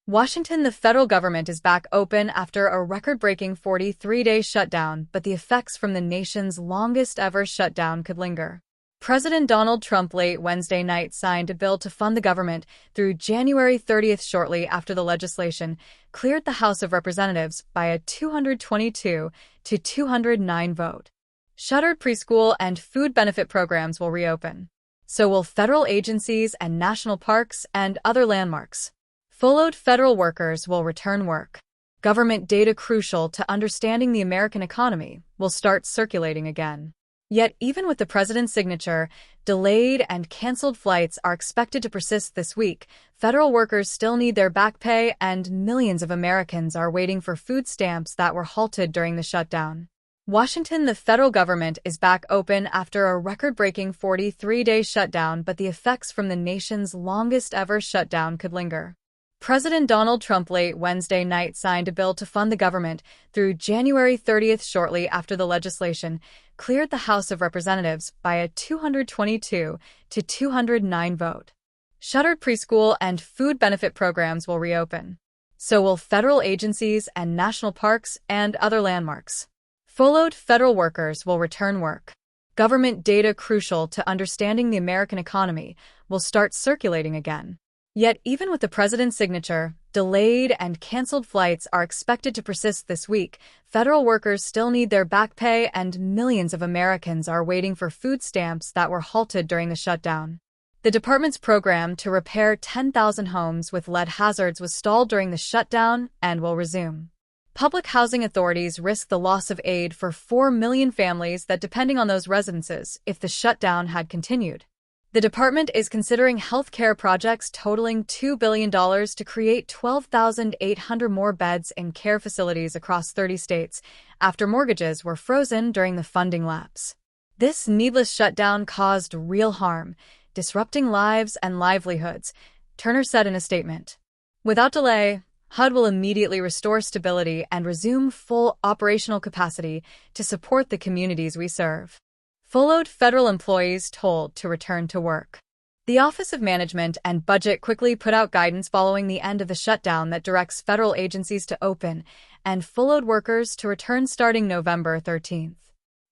Washington, the federal government is back open after a record-breaking 43-day shutdown, but the effects from the nation's longest-ever shutdown could linger. President Donald Trump late Wednesday night signed a bill to fund the government through January 30th shortly after the legislation cleared the House of Representatives by a 222 to 209 vote. Shuttered preschool and food benefit programs will reopen. So will federal agencies and national parks and other landmarks. Furloughed federal workers will return work. Government data crucial to understanding the American economy will start circulating again. Yet, even with the president's signature, delayed and canceled flights are expected to persist this week. Federal workers still need their back pay, and millions of Americans are waiting for food stamps that were halted during the shutdown. Washington, the federal government is back open after a record-breaking 43-day shutdown, but the effects from the nation's longest-ever shutdown could linger. President Donald Trump late Wednesday night signed a bill to fund the government through January 30th shortly after the legislation cleared the House of Representatives by a 222 to 209 vote. Shuttered preschool and food benefit programs will reopen. So will federal agencies and national parks and other landmarks. Furloughed federal workers will return work. Government data crucial to understanding the American economy will start circulating again. Yet, even with the president's signature, delayed and canceled flights are expected to persist this week. Federal workers still need their back pay, and millions of Americans are waiting for food stamps that were halted during the shutdown. The department's program to repair 10,000 homes with lead hazards was stalled during the shutdown and will resume. Public housing authorities risk the loss of aid for 4 million families that depending on those residences if the shutdown had continued. The department is considering health care projects totaling $2 billion to create 12,800 more beds in care facilities across 30 states after mortgages were frozen during the funding lapse. This needless shutdown caused real harm, disrupting lives and livelihoods, Turner said in a statement. Without delay, HUD will immediately restore stability and resume full operational capacity to support the communities we serve. Furloughed federal employees told to return to work. The Office of Management and Budget quickly put out guidance following the end of the shutdown that directs federal agencies to open and furloughed workers to return starting November 13th.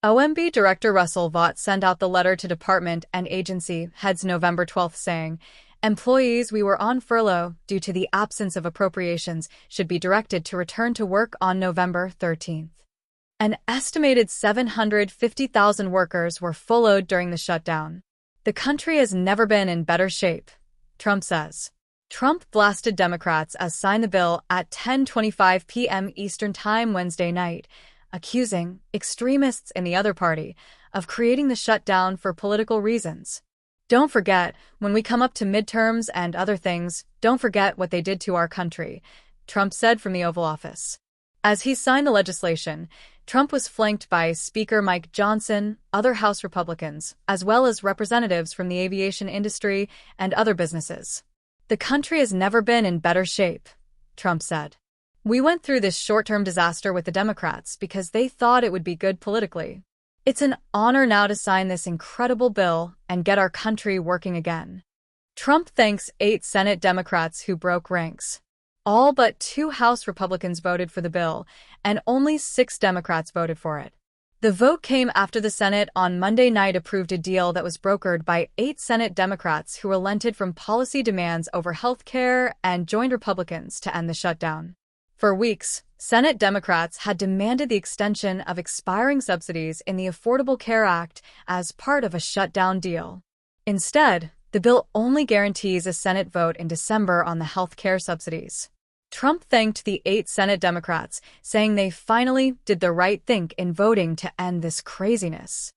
OMB Director Russell Vought sent out the letter to department and agency heads November 12th saying, "Employees we were on furlough due to the absence of appropriations should be directed to return to work on November 13th. An estimated 750,000 workers were furloughed during the shutdown. The country has never been in better shape," Trump says. Trump blasted Democrats as signed the bill at 10:25 p.m. Eastern Time Wednesday night, accusing extremists in the other party of creating the shutdown for political reasons. "Don't forget, when we come up to midterms and other things, don't forget what they did to our country," Trump said from the Oval Office. As he signed the legislation, Trump was flanked by Speaker Mike Johnson, other House Republicans, as well as representatives from the aviation industry and other businesses. "The country has never been in better shape," Trump said. "We went through this short-term disaster with the Democrats because they thought it would be good politically. It's an honor now to sign this incredible bill and get our country working again." Trump thanks 8 Senate Democrats who broke ranks. All but 2 House Republicans voted for the bill, and only 6 Democrats voted for it. The vote came after the Senate on Monday night approved a deal that was brokered by 8 Senate Democrats who relented from policy demands over health care and joined Republicans to end the shutdown. For weeks, Senate Democrats had demanded the extension of expiring subsidies in the Affordable Care Act as part of a shutdown deal. Instead, the bill only guarantees a Senate vote in December on the health care subsidies. Trump thanked the 8 Senate Democrats, saying they finally did the right thing in voting to end this craziness.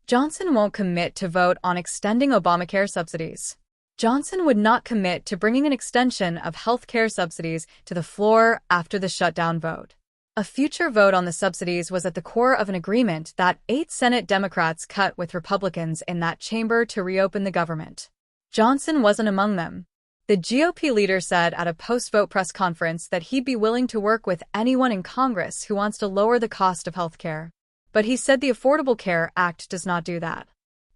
Johnson won't commit to vote on extending Obamacare subsidies. Johnson would not commit to bringing an extension of health care subsidies to the floor after the shutdown vote. A future vote on the subsidies was at the core of an agreement that 8 Senate Democrats cut with Republicans in that chamber to reopen the government. Johnson wasn't among them. The GOP leader said at a post-vote press conference that he'd be willing to work with anyone in Congress who wants to lower the cost of health care. But he said the Affordable Care Act does not do that.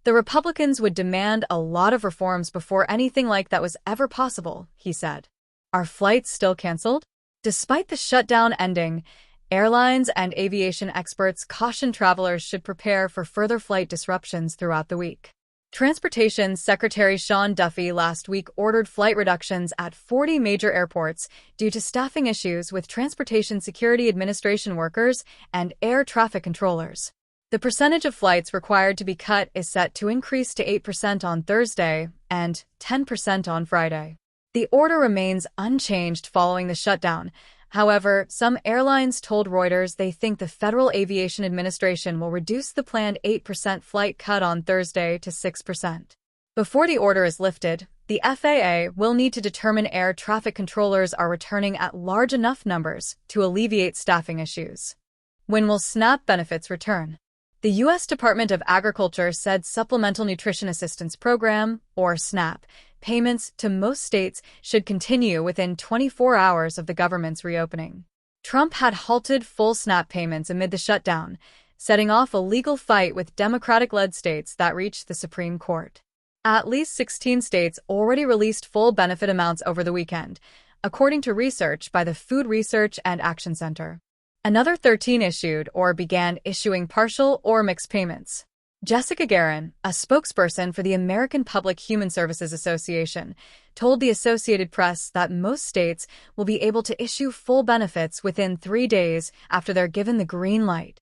The Republicans would demand a lot of reforms before anything like that was ever possible, he said. Are flights still canceled? Despite the shutdown ending, airlines and aviation experts caution travelers should prepare for further flight disruptions throughout the week. Transportation Secretary Sean Duffy last week ordered flight reductions at 40 major airports due to staffing issues with Transportation Security Administration workers and air traffic controllers. The percentage of flights required to be cut is set to increase to 8% on Thursday and 10% on Friday. The order remains unchanged following the shutdown. However, some airlines told Reuters they think the Federal Aviation Administration will reduce the planned 8% flight cut on Thursday to 6%. Before the order is lifted, the FAA will need to determine air traffic controllers are returning at large enough numbers to alleviate staffing issues. When will SNAP benefits return? The U.S. Department of Agriculture said Supplemental Nutrition Assistance Program, or SNAP, payments to most states should continue within 24 hours of the government's reopening. Trump had halted full SNAP payments amid the shutdown, setting off a legal fight with Democratic-led states that reached the Supreme Court. At least 16 states already released full benefit amounts over the weekend, according to research by the Food Research and Action Center. Another 13 issued or began issuing partial or mixed payments. Jessica Guerin, a spokesperson for the American Public Human Services Association, told the Associated Press that most states will be able to issue full benefits within 3 days after they're given the green light.